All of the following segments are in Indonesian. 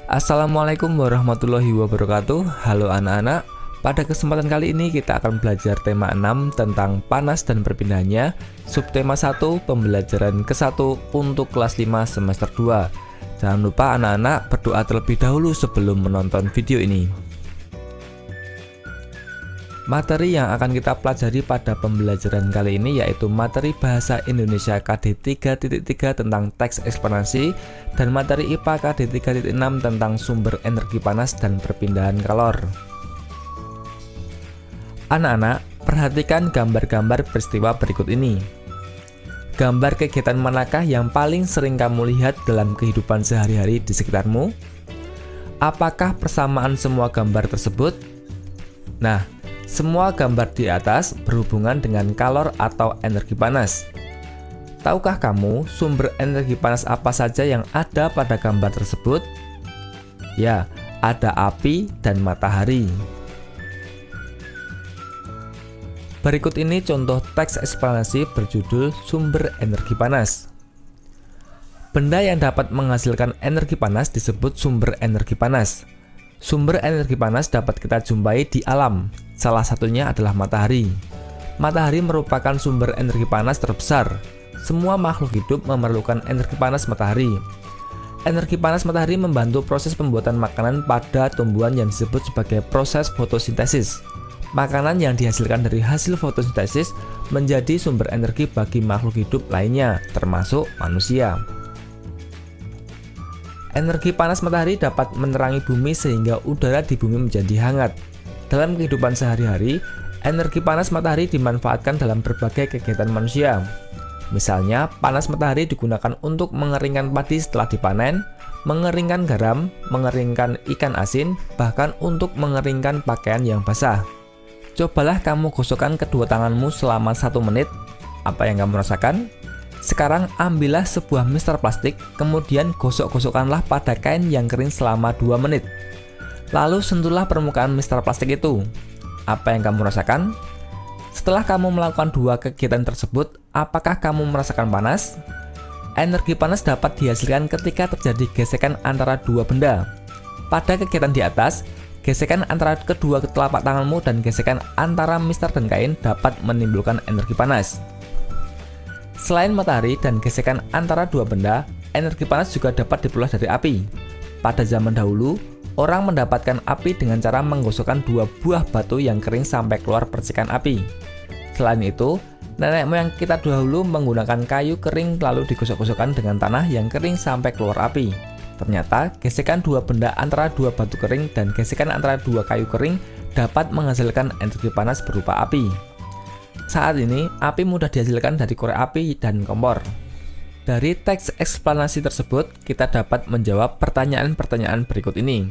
Assalamualaikum warahmatullahi wabarakatuh. Halo anak-anak. Pada kesempatan kali ini kita akan belajar tema 6 tentang panas dan perpindahannya. Subtema 1 pembelajaran ke-1 untuk kelas 5 semester 2. Jangan lupa anak-anak berdoa terlebih dahulu sebelum menonton video ini. Materi yang akan kita pelajari pada pembelajaran kali ini yaitu materi Bahasa Indonesia KD 3.3 tentang teks eksplanasi dan materi IPA KD 3.6 tentang sumber energi panas dan perpindahan kalor. Anak-anak, perhatikan gambar-gambar peristiwa berikut ini. Gambar kegiatan manakah yang paling sering kamu lihat dalam kehidupan sehari-hari di sekitarmu? Apakah persamaan semua gambar tersebut? Nah, semua gambar di atas berhubungan dengan kalor atau energi panas. Tahukah kamu sumber energi panas apa saja yang ada pada gambar tersebut? Ya, ada api dan matahari. Berikut ini contoh teks eksplanasi berjudul sumber energi panas. Benda yang dapat menghasilkan energi panas disebut sumber energi panas. Sumber energi panas dapat kita jumpai di alam, salah satunya adalah matahari. Matahari merupakan sumber energi panas terbesar. Semua makhluk hidup memerlukan energi panas matahari. Energi panas matahari membantu proses pembuatan makanan pada tumbuhan yang disebut sebagai proses fotosintesis. Makanan yang dihasilkan dari hasil fotosintesis menjadi sumber energi bagi makhluk hidup lainnya, termasuk manusia. Energi panas matahari dapat menerangi bumi sehingga udara di bumi menjadi hangat. Dalam kehidupan sehari-hari, energi panas matahari dimanfaatkan dalam berbagai kegiatan manusia. Misalnya, panas matahari digunakan untuk mengeringkan padi setelah dipanen, mengeringkan garam, mengeringkan ikan asin, bahkan untuk mengeringkan pakaian yang basah. Cobalah kamu gosokkan kedua tanganmu selama 1 menit. Apa yang kamu rasakan? Sekarang ambillah sebuah mister plastik, kemudian gosok-gosokkanlah pada kain yang kering selama 2 menit. Lalu sentuhlah permukaan mister plastik itu. Apa yang kamu rasakan? Setelah kamu melakukan 2 kegiatan tersebut, apakah kamu merasakan panas? Energi panas dapat dihasilkan ketika terjadi gesekan antara 2 benda. Pada kegiatan di atas, gesekan antara kedua telapak tanganmu dan gesekan antara mister dan kain dapat menimbulkan energi panas. Selain matahari dan gesekan antara 2 benda, energi panas juga dapat diperoleh dari api. Pada zaman dahulu, orang mendapatkan api dengan cara menggosokkan 2 buah batu yang kering sampai keluar percikan api. Selain itu, nenek moyang kita dahulu menggunakan kayu kering lalu digosok-gosokkan dengan tanah yang kering sampai keluar api. Ternyata, gesekan 2 benda antara 2 batu kering dan gesekan antara 2 kayu kering dapat menghasilkan energi panas berupa api. Saat ini, api mudah dihasilkan dari korek api dan kompor. Dari teks eksplanasi tersebut, kita dapat menjawab pertanyaan-pertanyaan berikut ini.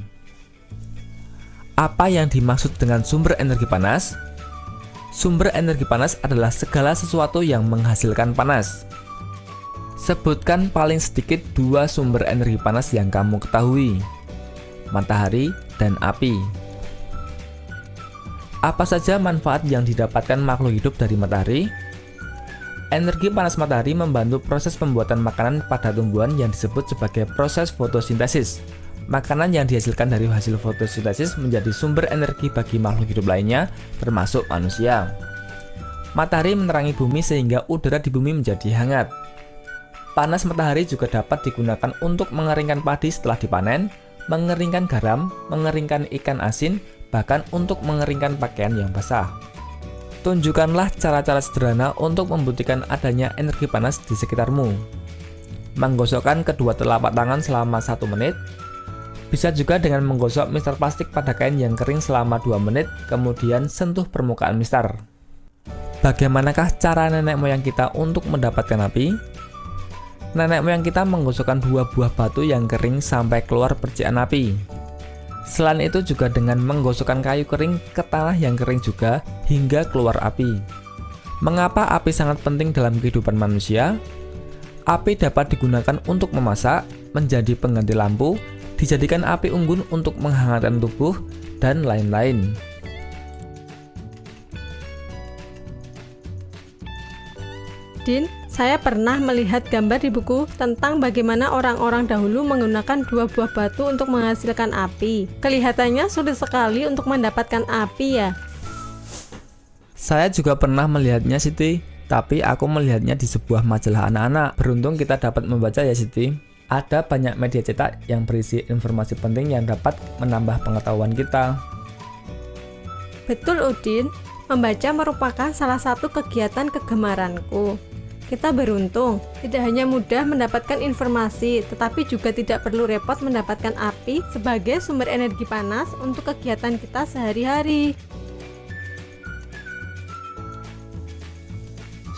Apa yang dimaksud dengan sumber energi panas? Sumber energi panas adalah segala sesuatu yang menghasilkan panas. Sebutkan paling sedikit 2 sumber energi panas yang kamu ketahui. Matahari dan api. Apa saja manfaat yang didapatkan makhluk hidup dari matahari? Energi panas matahari membantu proses pembuatan makanan pada tumbuhan yang disebut sebagai proses fotosintesis. Makanan yang dihasilkan dari hasil fotosintesis menjadi sumber energi bagi makhluk hidup lainnya, termasuk manusia. Matahari menerangi bumi sehingga udara di bumi menjadi hangat. Panas matahari juga dapat digunakan untuk mengeringkan padi setelah dipanen, mengeringkan garam, mengeringkan ikan asin, bahkan untuk mengeringkan pakaian yang basah. Tunjukkanlah cara-cara sederhana untuk membuktikan adanya energi panas di sekitarmu. Menggosokkan kedua telapak tangan selama 1 menit. Bisa juga dengan menggosok mister plastik pada kain yang kering selama 2 menit, kemudian sentuh permukaan mister. Bagaimanakah cara nenek moyang kita untuk mendapatkan api? Nenek moyang kita menggosokkan 2 buah batu yang kering sampai keluar percikan api. Selain itu juga dengan menggosokkan kayu kering ke tanah yang kering juga hingga keluar api. Mengapa api sangat penting dalam kehidupan manusia? Api dapat digunakan untuk memasak, menjadi pengganti lampu, dijadikan api unggun untuk menghangatkan tubuh, dan lain-lain. Udin, saya pernah melihat gambar di buku tentang bagaimana orang-orang dahulu menggunakan 2 buah batu untuk menghasilkan api. Kelihatannya sulit sekali untuk mendapatkan api ya. Saya juga pernah melihatnya Siti, tapi aku melihatnya di sebuah majalah anak-anak. Beruntung kita dapat membaca ya Siti. Ada banyak media cetak yang berisi informasi penting yang dapat menambah pengetahuan kita. Betul Udin, membaca merupakan salah satu kegiatan kegemaranku. Kita beruntung, tidak hanya mudah mendapatkan informasi, tetapi juga tidak perlu repot mendapatkan api sebagai sumber energi panas untuk kegiatan kita sehari-hari.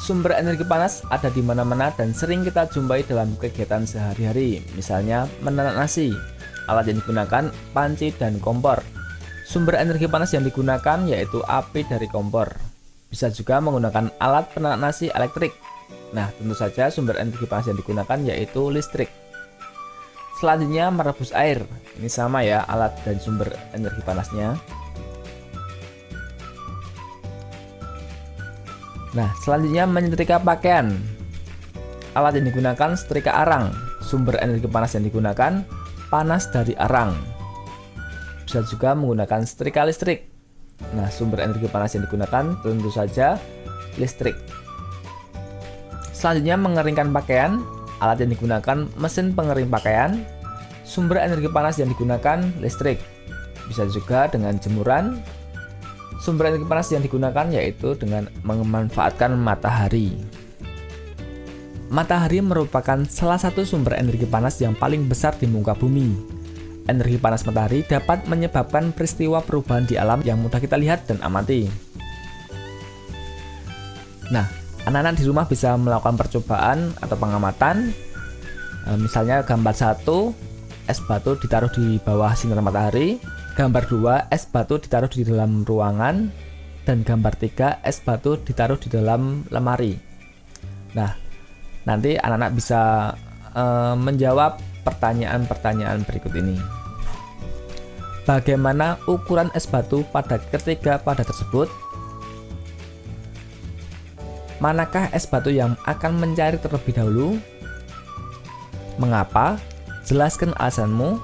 Sumber energi panas ada di mana-mana dan sering kita jumpai dalam kegiatan sehari-hari. Misalnya menanak nasi, alat yang digunakan panci dan kompor. Sumber energi panas yang digunakan yaitu api dari kompor. Bisa juga menggunakan alat penanak nasi elektrik. Nah, tentu saja sumber energi panas yang digunakan yaitu listrik. Selanjutnya merebus air. Ini sama ya alat dan sumber energi panasnya. Nah, selanjutnya menyetrika pakaian. Alat yang digunakan setrika arang. Sumber energi panas yang digunakan panas dari arang. Bisa juga menggunakan setrika listrik. Nah, sumber energi panas yang digunakan tentu saja listrik. Selanjutnya mengeringkan pakaian. Alat yang digunakan mesin pengering pakaian. Sumber energi panas yang digunakan listrik. Bisa juga dengan jemuran. Sumber energi panas yang digunakan yaitu dengan memanfaatkan matahari. Matahari merupakan salah satu sumber energi panas yang paling besar di muka bumi. Energi panas matahari dapat menyebabkan peristiwa perubahan di alam yang mudah kita lihat dan amati. Nah, anak-anak di rumah bisa melakukan percobaan atau pengamatan. Misalnya gambar 1, es batu ditaruh di bawah sinar matahari. Gambar 2, es batu ditaruh di dalam ruangan. Dan gambar 3, es batu ditaruh di dalam lemari. Nah, nanti anak-anak bisa menjawab pertanyaan-pertanyaan berikut ini. Bagaimana ukuran es batu pada ketiga pada tersebut? Manakah es batu yang akan mencair terlebih dahulu? Mengapa? Jelaskan alasanmu.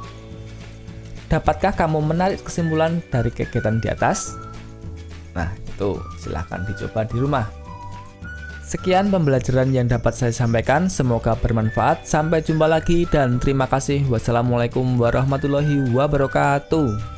Dapatkah kamu menarik kesimpulan dari kegiatan di atas? Nah, itu silahkan dicoba di rumah. Sekian pembelajaran yang dapat saya sampaikan, semoga bermanfaat. Sampai jumpa lagi dan terima kasih. Wassalamualaikum warahmatullahi wabarakatuh.